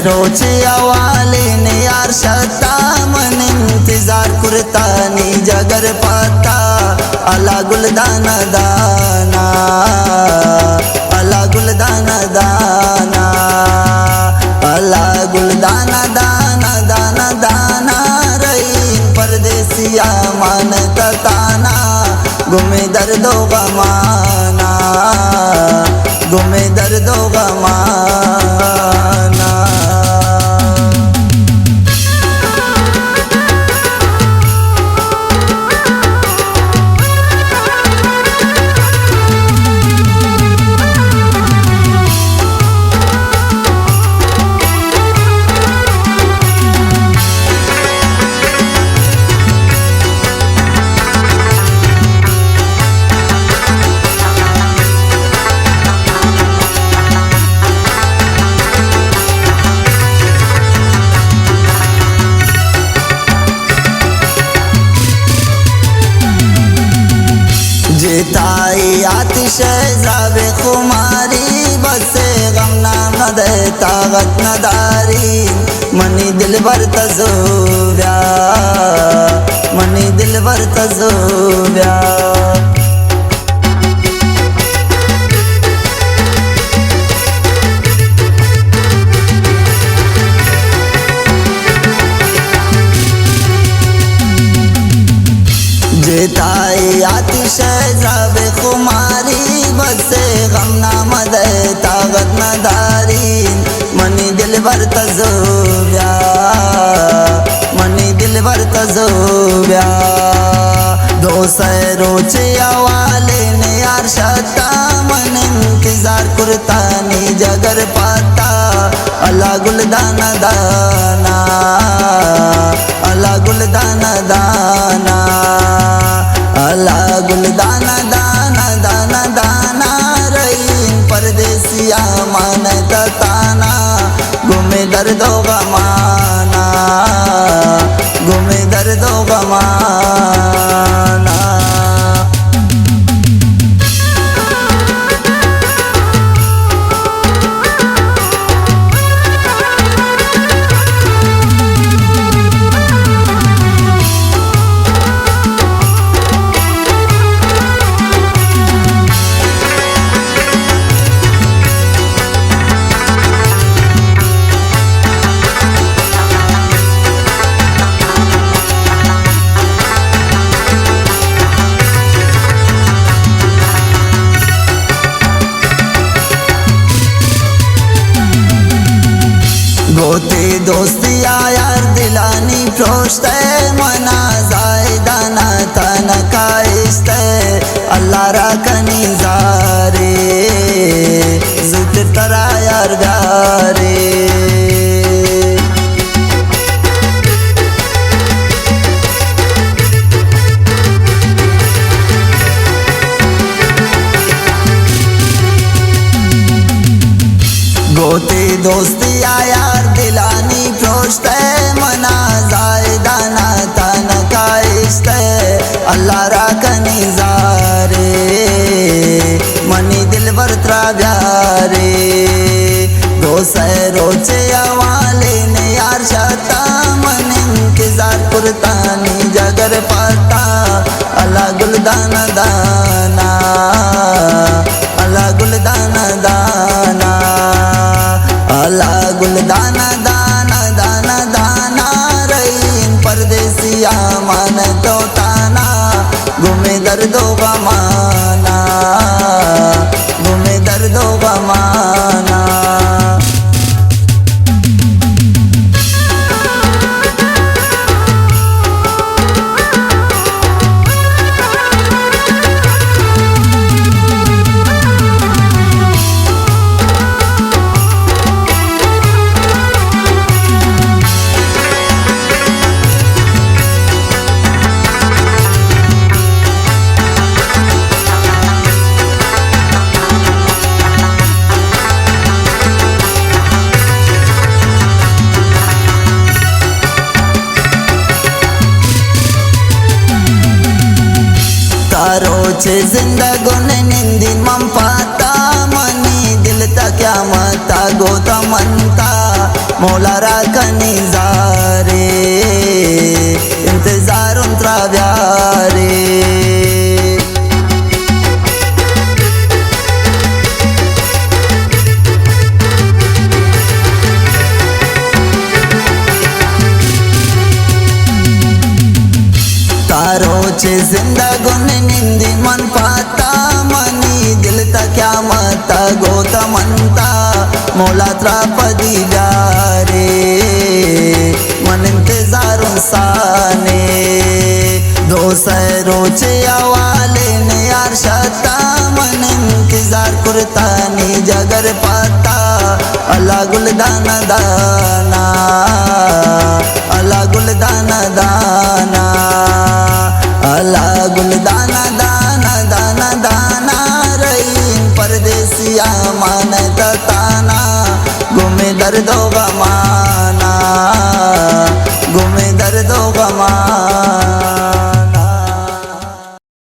रोचे आवाले ने यार शता मन इंतजार कुर्तानी जगर पाता अला गुलदाना दाना अला गुलदाना दाना अला गुलदाना दाना दाना दाना रही परदेसिया मानता ताना गुमे दर्दो गमाना गुमे दर्दो गमाना। जेताई आतिश जाबे खुमारी बसे गम नाम दे ताकत नदारी मनी दिल भर तजोब्या मनी दिल भर तजोब्या। जेताई आतिश जाबे खुमारी बसे गम नाम दे ताकत नदारी मनी दिल भर तजोब्या मनी दिल भर तजोब्या। दो रोचे आवाले ने यार शता मन इंतजार कुर्तानी जगर पाता अला गुलदाना दाना अला गुलदाना दाना अला गुलदाना दाना दाना दाना रही परदेसिया मानता ताना गुमे दर्दो गमाना गुमे दर्दो गमाना। गोते दोस्तिया यार दिलानी प्रोश्ते मना जायदाना तन काइस्ते अल्लाह राकनी जारे जुत तरा यार गारे। गोते दोस्तिया यार दिलानी प्रोश्ते मना जायदाना तन काइस्ते अल्लाह राकनी जारे मनी दिल भर त्राब्यारे। दो रोचे आवाले ने यार शता मन इंतजार कुर्तानी जगर पाता अला गुलदाना दाना अला गुलदाना दाना अला गुलदाना दाना दाना दाना रही परदेसिया मानतो ताना गुमे दर्दो गमाना गुमे दर्दो गमाना। रोचे जिंदगोने निंदी मम पाता मनी दिल ता क्या मता गोता मनता मौला राखनी जारे इंतजार उतरा ब्यारे तारोचे जिंदगुन निंदी मन पाता मनी दिल ता क्या मता गोता मनता मौला त्रापदी गारे मन इंतजार साने दो रोचे आवाले ने यार शता मन इंतजार कुरता नी जगर पाता अल्लाह गुलदाना दाना अल्लाह गुलदाना दाना अल्लाह गुलदाना दाना दाना दाना रहीम परदेसिया मानता ताना गुमे दर्दो गमाना गुमे दर्दो गमाना